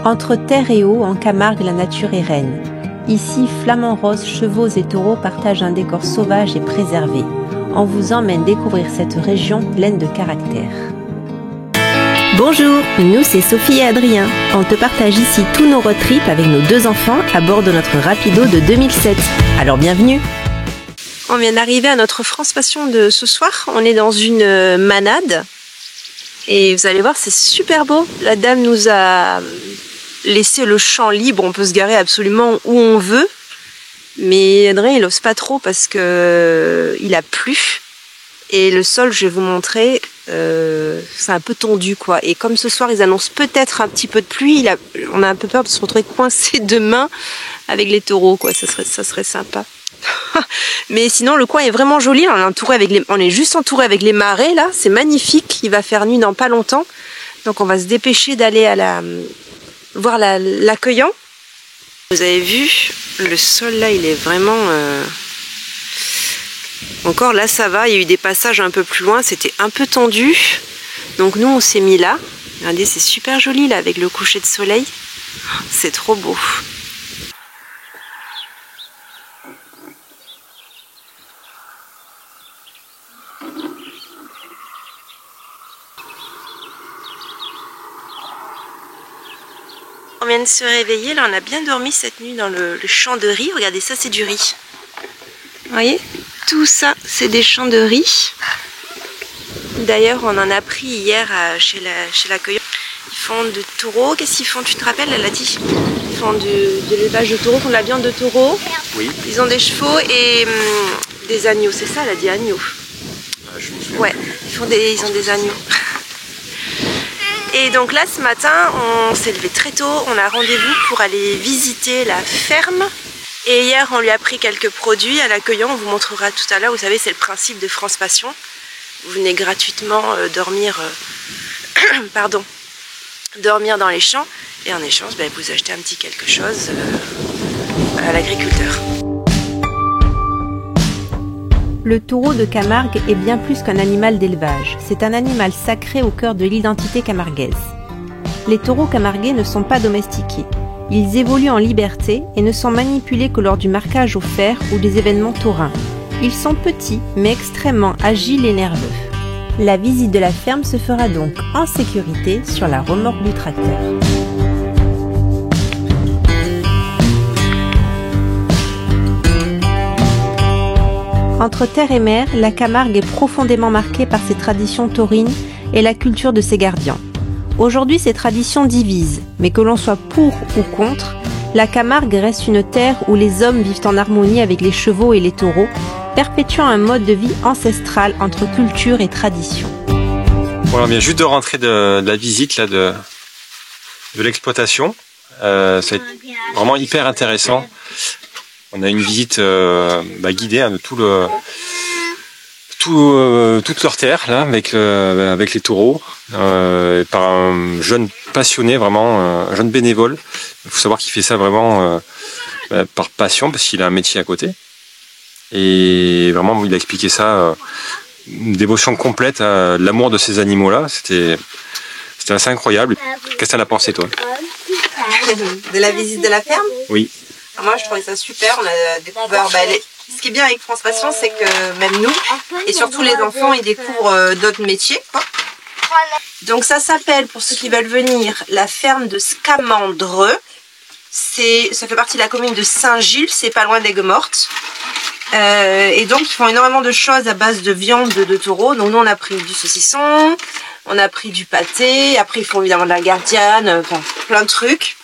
Entre terre et eau, en Camargue, la nature est reine. Ici, flamants roses, chevaux et taureaux partagent un décor sauvage et préservé. On vous emmène découvrir cette région pleine de caractère. Bonjour, nous c'est Sophie et Adrien. On te partage ici tous nos road trips avec nos 2 enfants à bord de notre Rapido de 2007. Alors bienvenue! On vient d'arriver à notre France Passion de ce soir. On est dans une manade. Et vous allez voir, c'est super beau. La dame nous a laissé le champ libre. On peut se garer absolument où on veut. Mais Adrien, il n'ose pas trop parce que il a plu. Et le sol, je vais vous montrer, c'est un peu tendu, quoi. Et comme ce soir, ils annoncent peut-être un petit peu de pluie, on a un peu peur de se retrouver coincé demain avec les taureaux, quoi. Ça serait sympa. Mais sinon, le coin est vraiment joli. On est juste entouré avec les marais, là. C'est magnifique. Il va faire nuit dans pas longtemps. Donc, on va se dépêcher d'aller voir l'accueillant. Vous avez vu, le sol, là, il est vraiment... Encore là ça va, il y a eu des passages un peu plus loin, c'était un peu tendu. Donc nous on s'est mis là. Regardez, c'est super joli là avec le coucher de soleil. C'est trop beau. On vient de se réveiller, là on a bien dormi cette nuit dans le champ de riz. Regardez, ça c'est du riz. Vous voyez ? Tout ça, c'est des champs de riz. D'ailleurs, on en a pris hier chez l'accueillant. Ils font de taureaux. Qu'est-ce qu'ils font? Tu te rappelles? Elle a dit. Ils font de l'élevage de taureaux, ils font de la viande de taureau. Oui. Ils ont des chevaux et des agneaux. C'est ça, elle a dit agneaux. Je me souviens. Ouais, ils ont des agneaux. Et donc là, ce matin, on s'est levé très tôt. On a rendez-vous pour aller visiter la ferme. Et hier, on lui a pris quelques produits à l'accueillant, on vous montrera tout à l'heure. Vous savez, c'est le principe de France Passion. Vous venez gratuitement dormir dans les champs. Et en échange, vous achetez un petit quelque chose à l'agriculteur. Le taureau de Camargue est bien plus qu'un animal d'élevage. C'est un animal sacré au cœur de l'identité camarguaise. Les taureaux camarguais ne sont pas domestiqués. Ils évoluent en liberté et ne sont manipulés que lors du marquage au fer ou des événements taurins. Ils sont petits mais extrêmement agiles et nerveux. La visite de la ferme se fera donc en sécurité sur la remorque du tracteur. Entre terre et mer, la Camargue est profondément marquée par ses traditions taurines et la culture de ses gardiens. Aujourd'hui, ces traditions divisent, mais que l'on soit pour ou contre, la Camargue reste une terre où les hommes vivent en harmonie avec les chevaux et les taureaux, perpétuant un mode de vie ancestral entre culture et tradition. Voilà, on vient juste de rentrer de la visite là, de l'exploitation. Ça va être vraiment hyper intéressant. On a une visite guidée de toute leur terre là, avec les taureaux, par un jeune passionné, vraiment un jeune bénévole. Il faut savoir qu'il fait ça vraiment par passion, parce qu'il a un métier à côté. Et vraiment, il a expliqué ça, une dévotion complète à l'amour de ces animaux-là. C'était assez incroyable. Qu'est-ce que t'en as pensé, toi? De la visite de la ferme? Oui. Moi, je trouvais ça super. On a découvert... Ce qui est bien avec France Passion, c'est que même nous, et surtout les enfants, ils découvrent d'autres métiers, quoi. Donc ça s'appelle, pour ceux qui veulent venir, la ferme de Scamandreux. Ça fait partie de la commune de Saint-Gilles, c'est pas loin d'Aigues-Mortes. Et donc ils font énormément de choses à base de viande de taureau. Donc nous on a pris du saucisson, on a pris du pâté, après ils font évidemment de la gardienne, enfin plein de trucs.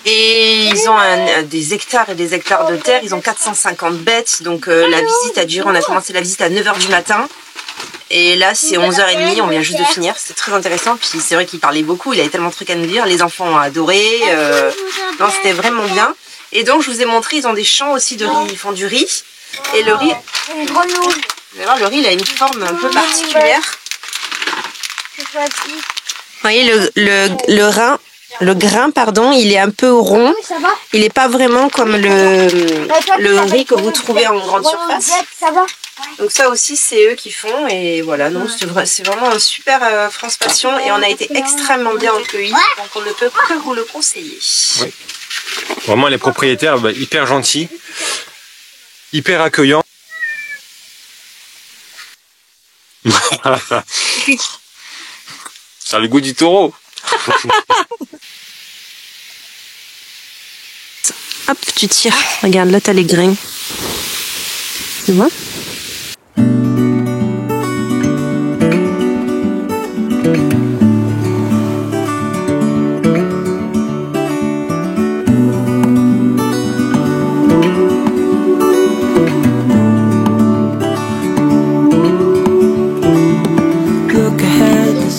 Et ils ont des hectares et des hectares de terre, ils ont 450 bêtes, donc la visite a duré, on a commencé la visite à 9h du matin. Et là c'est 11h30, on vient juste de finir, c'est très intéressant, puis c'est vrai qu'il parlait beaucoup, il avait tellement de trucs à nous dire, les enfants ont adoré, non c'était vraiment bien. Et donc je vous ai montré, ils ont des champs aussi de riz, ils font du riz, et le riz, vous allez voir, le riz il a une forme un peu particulière. Vous voyez le rein, le grain, pardon, il est un peu rond. Il n'est pas vraiment comme le riz que vous trouvez en grande surface. Donc ça aussi, c'est eux qui font. Et voilà, non, c'est vraiment un super France Passion. Et on a été extrêmement bien accueillis. Donc on ne peut que vous le conseiller. Oui. Vraiment, les propriétaires, hyper gentils, hyper accueillants. Ça a le goût du taureau. Hop, tu tires. Regarde, là, t'as les grains. Tu vois?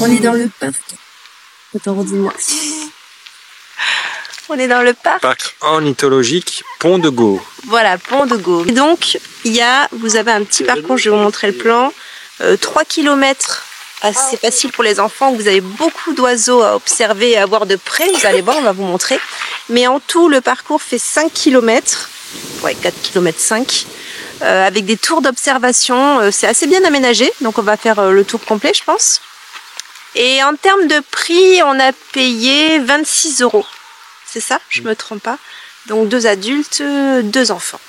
On est dans le parc. On est dans le parc. Parc ornithologique Pont de Gau. Voilà, Pont de Gau. Et donc, vous avez un petit parcours, je vais vous montrer le plan. 3 km, assez facile pour les enfants. Vous avez beaucoup d'oiseaux à observer et à voir de près. Vous allez voir, on va vous montrer. Mais en tout, le parcours fait 5 km. Ouais, 4 km 5. Avec des tours d'observation. C'est assez bien aménagé. Donc, on va faire le tour complet, je pense. Et en termes de prix, on a payé 26 €. C'est ça? Je me trompe pas. Donc 2 adultes, 2 enfants.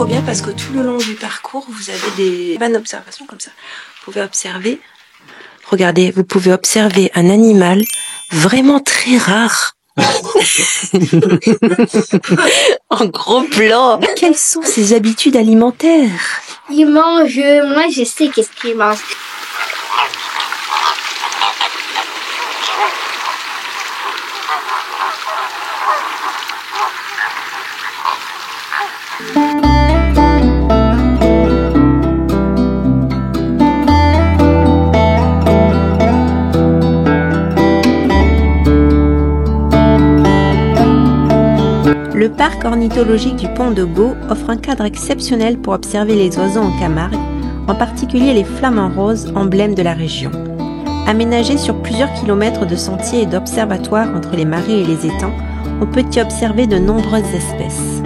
Bien parce que tout le long du parcours vous avez des vannes d'observation comme ça. Vous pouvez observer, regardez, vous pouvez observer un animal vraiment très rare. En gros plan. Quelles sont ses habitudes alimentaires? Il mange, moi je sais qu'est-ce qu'il mange. Le parc ornithologique du Pont de Gau offre un cadre exceptionnel pour observer les oiseaux en Camargue, en particulier les flamants roses, emblèmes de la région. Aménagé sur plusieurs kilomètres de sentiers et d'observatoires entre les marais et les étangs, on peut y observer de nombreuses espèces.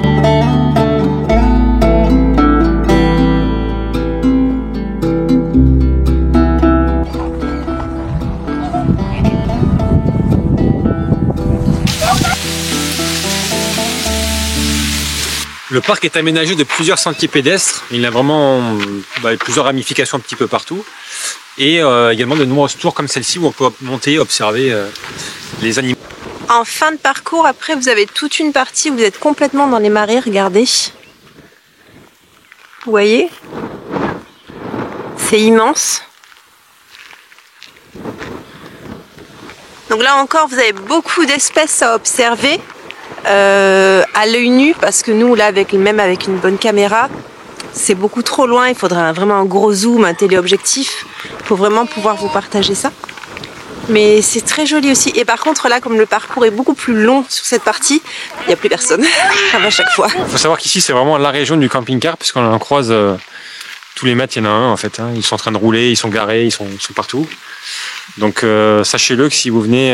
Le parc est aménagé de plusieurs sentiers pédestres. Il a vraiment plusieurs ramifications un petit peu partout. Et également de nombreuses tours comme celle-ci où on peut monter et observer les animaux. En fin de parcours, après, vous avez toute une partie où vous êtes complètement dans les marais. Regardez. Vous voyez? C'est immense. Donc là encore, vous avez beaucoup d'espèces à observer. À l'œil nu, parce que nous là même avec une bonne caméra c'est beaucoup trop loin, il faudrait vraiment un gros zoom, un téléobjectif pour vraiment pouvoir vous partager ça, mais c'est très joli aussi. Et par contre là, comme le parcours est beaucoup plus long sur cette partie, il n'y a plus personne à chaque fois. Il faut savoir qu'ici c'est vraiment la région du camping-car, puisqu'on en croise tous les mètres, il y en a un en fait, hein. Ils sont en train de rouler, ils sont garés, ils sont partout. Donc sachez-le que si vous venez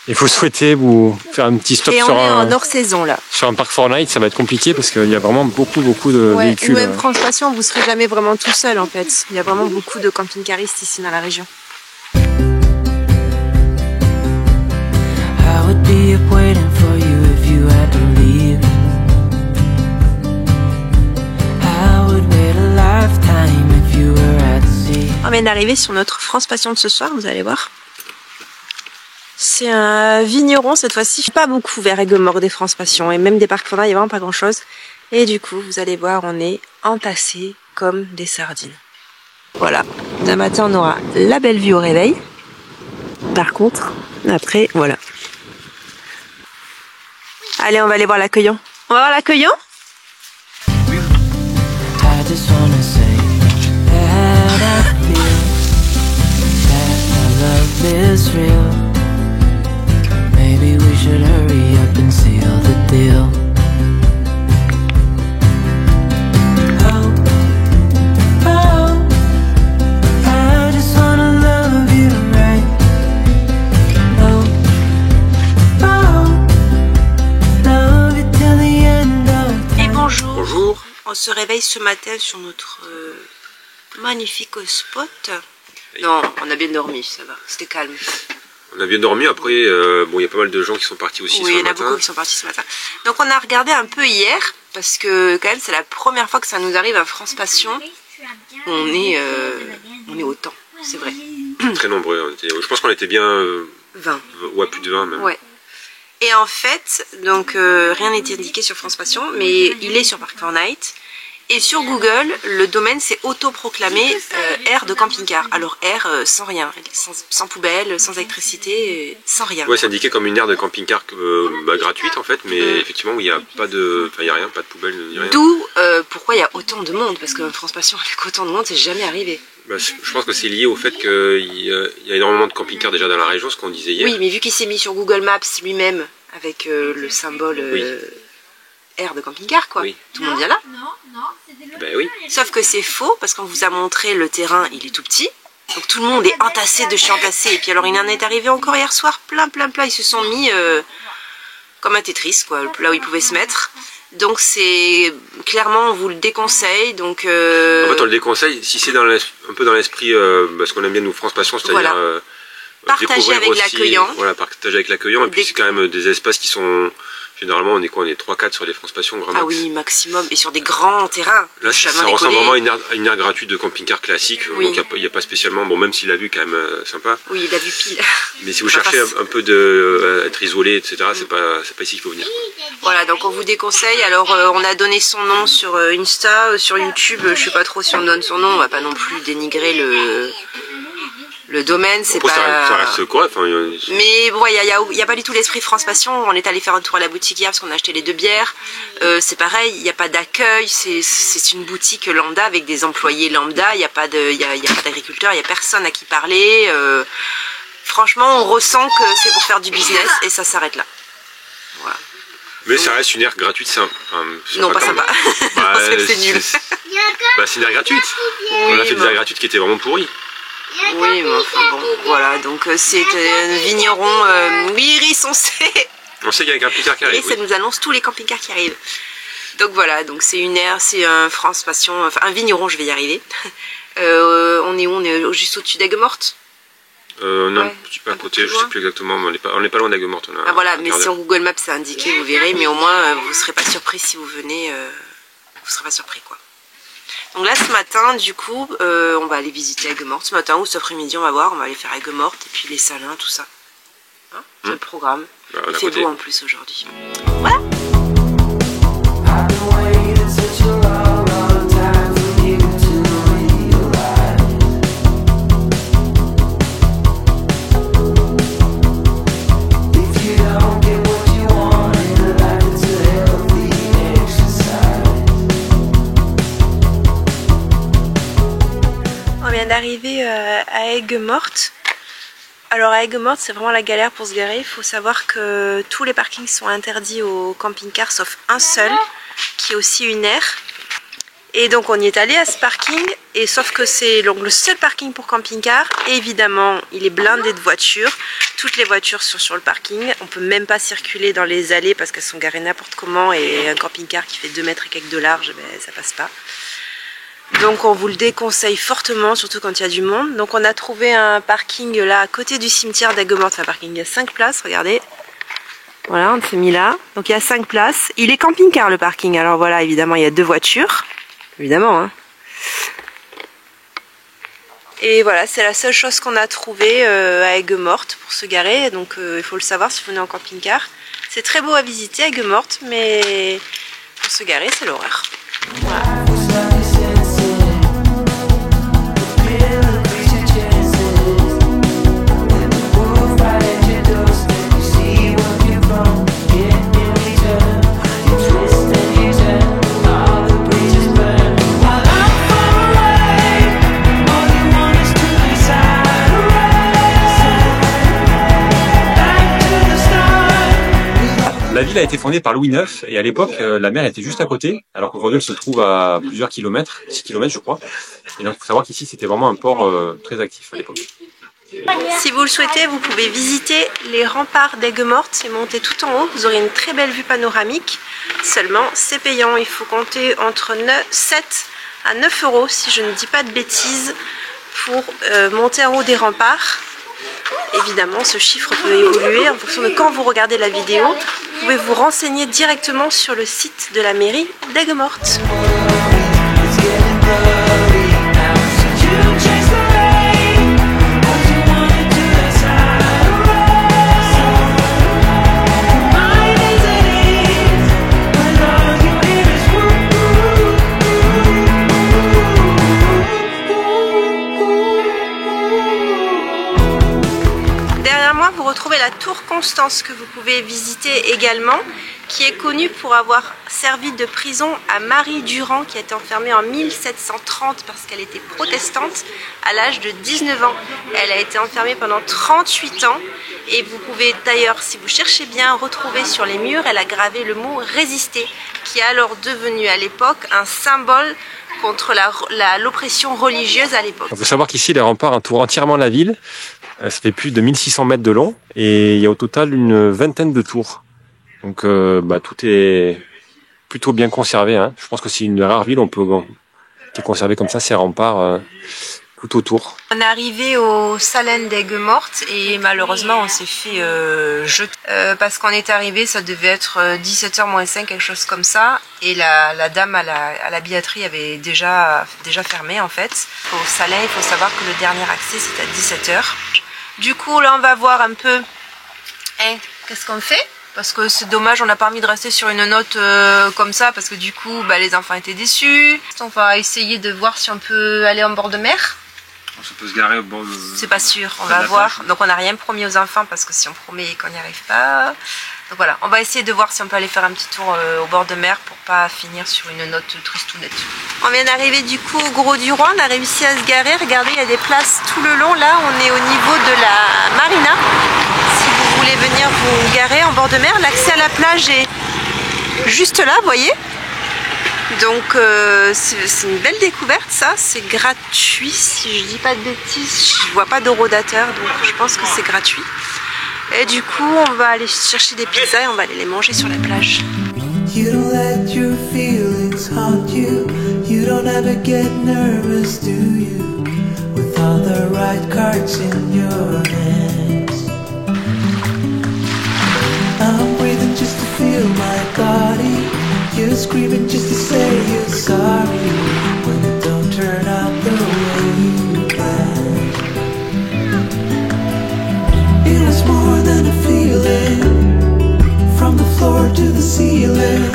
et vous souhaitez vous faire un petit stop en hors saison là. Sur un parc Fortnite, ça va être compliqué parce qu'il y a vraiment beaucoup de véhicules. Même France Passion, vous ne serez jamais vraiment tout seul en fait. Il y a vraiment beaucoup de camping-caristes ici dans la région. On vient d'arriver sur notre France Passion de ce soir, vous allez voir. C'est un vigneron cette fois-ci, pas beaucoup vers Aigues-Mortes des France Passion, et même des parcs Fortnite, il n'y a vraiment pas grand chose. Et du coup, vous allez voir, on est entassés comme des sardines. Voilà, d'un matin on aura la belle vue au réveil. Par contre, après, voilà. Allez, on va aller voir l'accueillant. On va voir l'accueillant. I just wanna say that I feel that our love is real. Maybe we should hurry up and seal the deal. Oh, oh, I just wanna love you right. Oh, oh, love you till the end of. Et bonjour. Bonjour. On se réveille ce matin sur notre magnifique spot. Non, on a bien dormi, ça va, c'était calme. On a bien dormi, après, bon, il y a pas mal de gens qui sont partis aussi Oui, ce il y en a matin. beaucoup qui sont partis ce matin. Donc on a regardé un peu hier, parce que quand même c'est la première fois que ça nous arrive à France Passion. On est autant, c'est vrai. Très nombreux. Je pense qu'on était bien 20. ouais, plus de 20 même. Ouais. Et en fait, donc rien n'était indiqué sur France Passion, mais il est sur Park4Night. Et sur Google, le domaine s'est autoproclamé aire de camping-car. Alors aire sans rien, sans poubelle, sans électricité, sans rien. Ouais, c'est indiqué comme une aire de camping-car gratuite en fait, mais effectivement où il n'y a pas de, enfin il y a rien, pas de poubelle, ni rien. D'où pourquoi il y a autant de monde, parce que France Passion avec autant de monde, c'est jamais arrivé. Bah, je pense que c'est lié au fait qu'il y a énormément de camping-cars déjà dans la région, ce qu'on disait hier. Oui, mais vu qu'il s'est mis sur Google Maps lui-même avec le symbole aire de camping-car, quoi. Oui. Tout le monde vient là. Ben oui. Sauf que c'est faux, parce qu'on vous a montré le terrain, il est tout petit. Donc tout le monde est entassé de chez entassé. Et puis alors il en est arrivé encore hier soir, plein. Ils se sont mis comme un Tetris, quoi, là où ils pouvaient se mettre. Donc c'est clairement on vous le déconseille. Donc En fait on le déconseille si c'est un peu dans l'esprit parce qu'on aime bien nous France Passion, c'est-à-dire voilà. Partager découvrir avec aussi, l'accueillant. Voilà, partager avec l'accueillant. Et puis c'est quand même des espaces qui sont généralement on est quoi, on est 3-4 sur les France Passion vraiment. Ah oui, maximum, et sur des grands terrains. Là ça ressemble vraiment à une aire gratuite de camping-car classique. Oui. Donc il n'y a pas spécialement, bon même s'il a vu quand même sympa. Oui, il a vu pile. Mais si vous cherchez un peu de être isolé, etc., c'est pas ici qu'il faut venir. Voilà, donc on vous déconseille. Alors on a donné son nom sur Insta, sur YouTube, je sais pas trop si on donne son nom, on va pas non plus dénigrer le domaine, c'est pas... Ça reste quoi, enfin, Mais bon, il y a pas du tout l'esprit France Passion. On est allé faire un tour à la boutique hier parce qu'on a acheté les 2 bières. C'est pareil, il n'y a pas d'accueil, c'est une boutique lambda avec des employés lambda, il n'y a pas d'agriculteurs, il n'y a personne à qui parler. Franchement, on ressent que c'est pour faire du business et ça s'arrête là. Voilà. Mais ça reste une aire gratuite, c'est non, pas sympa. Parce que c'est nul. C'est une aire gratuite. On a fait des aires gratuites qui étaient vraiment pourries. Oui, mais enfin bon, voilà, donc c'est un vigneron, Iris, on sait. On sait qu'il y a un camping-car qui arrive. Et ça nous annonce tous les camping-cars qui arrivent. Donc voilà, donc c'est une aire, c'est un France Passion, enfin un vigneron, je vais y arriver. On est où? On est juste au-dessus d'Aigues-Mortes. Non, ouais, un petit peu à côté, je sais plus exactement, mais on n'est pas loin d'Aigues-Mortes. Ah voilà, mais sur Google Maps c'est indiqué, vous verrez, mais au moins vous ne serez pas surpris si vous venez, vous serez pas surpris quoi. Donc là ce matin du coup on va aller visiter Aigues-Mortes ce matin ou cet après-midi on va voir, on va aller faire Aigues-Mortes et puis les Salins, tout ça. Hein, c'est le programme. Il fait beau en plus aujourd'hui. Voilà. On vient d'arriver à Aigues-Mortes. Alors à Aigues-Mortes c'est vraiment la galère pour se garer. Il faut savoir que tous les parkings sont interdits aux camping-cars sauf un seul qui est aussi une aire. Et donc on y est allé à ce parking et sauf que c'est donc le seul parking pour camping-car. Évidemment il est blindé de voitures. Toutes les voitures sont sur le parking. On peut même pas circuler dans les allées parce qu'elles sont garées n'importe comment et un camping-car qui fait 2 mètres et quelques de large, ben, ça passe pas. Donc on vous le déconseille fortement, surtout quand il y a du monde. Donc on a trouvé un parking là à côté du cimetière d'Aigues-Mortes. C'est un parking, il y a 5 places, regardez. Voilà, on s'est mis là. Donc il y a 5 places. Il est camping-car le parking. Alors voilà, évidemment il y a 2 voitures. Évidemment, hein. Et voilà, c'est la seule chose qu'on a trouvée à Aigues-Mortes pour se garer. Donc il faut le savoir si vous venez en camping-car. C'est très beau à visiter Aigues-Mortes, mais pour se garer c'est l'horreur. Voilà. ville a été fondée par Louis IX et à l'époque, la mer était juste à côté, alors qu'aujourd'hui elle se trouve à plusieurs kilomètres, 6 kilomètres je crois. Et donc il faut savoir qu'ici c'était vraiment un port très actif à l'époque. Si vous le souhaitez, vous pouvez visiter les remparts d'Aigues-Mortes et monter tout en haut. Vous aurez une très belle vue panoramique. Seulement, c'est payant. Il faut compter entre 7 à 9 euros, si je ne dis pas de bêtises, pour monter en haut des remparts. Évidemment, ce chiffre peut évoluer en fonction de quand vous regardez la vidéo. Vous pouvez vous renseigner directement sur le site de la mairie d'Aigues-Mortes. Vous retrouvez la tour Constance que vous pouvez visiter également, qui est connue pour avoir servi de prison à Marie Durand, qui a été enfermée en 1730 parce qu'elle était protestante à l'âge de 19 ans. Elle a été enfermée pendant 38 ans et vous pouvez d'ailleurs, si vous cherchez bien, retrouver sur les murs, elle a gravé le mot « résister » qui est alors devenu à l'époque un symbole contre l'oppression religieuse à l'époque. Il faut savoir qu'ici les remparts entourent entièrement la ville. Ça fait plus de 1600 mètres de long et il y a au total une vingtaine de tours. Donc tout est plutôt bien conservé. Hein. Je pense que c'est une rare ville, on peut conserver comme ça ces remparts tout autour. On est arrivé au Salène d'Aigues-Mortes et malheureusement on s'est fait jeter. Parce qu'on est arrivé, ça devait être 17h moins 5, quelque chose comme ça. Et la dame à la billetterie avait déjà fermé en fait. Au Salène, il faut savoir que le dernier accès c'est à 17h. Du coup là on va voir un peu qu'est-ce qu'on fait. Parce que c'est dommage, on n'a pas envie de rester sur une note comme ça, parce que du coup, les enfants étaient déçus. On va essayer de voir si on peut aller en bord de mer. On peut se garer au bord de... C'est pas sûr, on va voir. Donc on n'a rien promis aux enfants, parce que si on promet et qu'on n'y arrive pas... Donc voilà, on va essayer de voir si on peut aller faire un petit tour au bord de mer pour pas finir sur une note tristounette. On vient d'arriver du coup au Gros du Roi, on a réussi à se garer. Regardez, il y a des places tout le long. Là, on est au niveau de la marina. Si vous voulez venir vous garer en bord de mer, l'accès à la plage est juste là, vous voyez. Donc c'est une belle découverte ça, c'est gratuit si je dis pas de bêtises, je vois pas d'horodateur donc je pense que c'est gratuit. Et du coup on va aller chercher des pizzas et on va aller les manger sur la plage. You don't let your feelings haunt you. You don't ever get nervous, do you? With all the right cards in your hands. I'm breathing just to feel my body. You're screaming just to say you're sorry when it don't turn out the way you planned. It was more than a feeling, from the floor to the ceiling.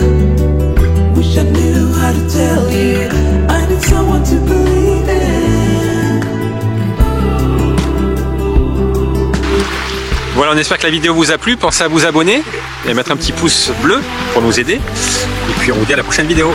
Wish I knew how to tell you, I need someone to believe in. Voilà, on espère que la vidéo vous a plu. Pensez à vous abonner et mettre un petit pouce bleu pour nous aider. Et puis on vous dit à la prochaine vidéo.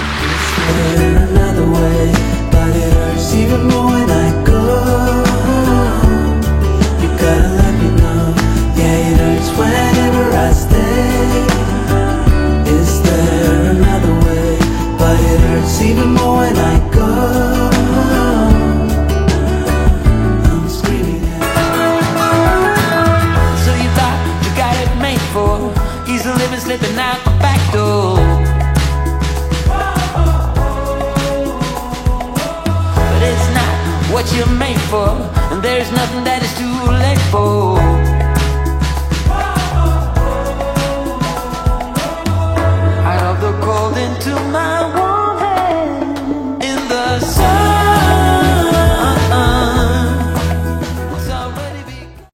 Slipping out the back door, but it's not what you're made for, and there's nothing that is too late for.